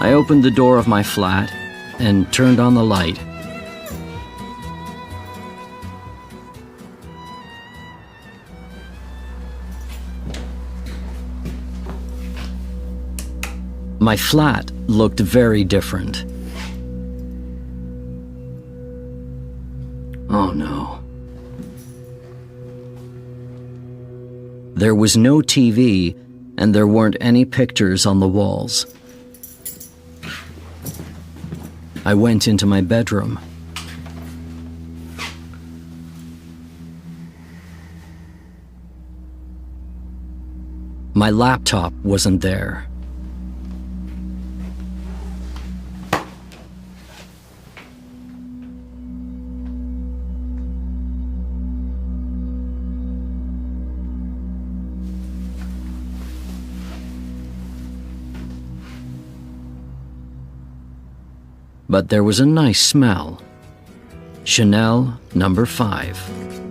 I opened the door of my flat and turned on the light. My flat looked very different. Oh no. There was no TV, and there weren't any pictures on the walls. I went into my bedroom. My laptop wasn't there. But there was a nice smell. Chanel No. 5.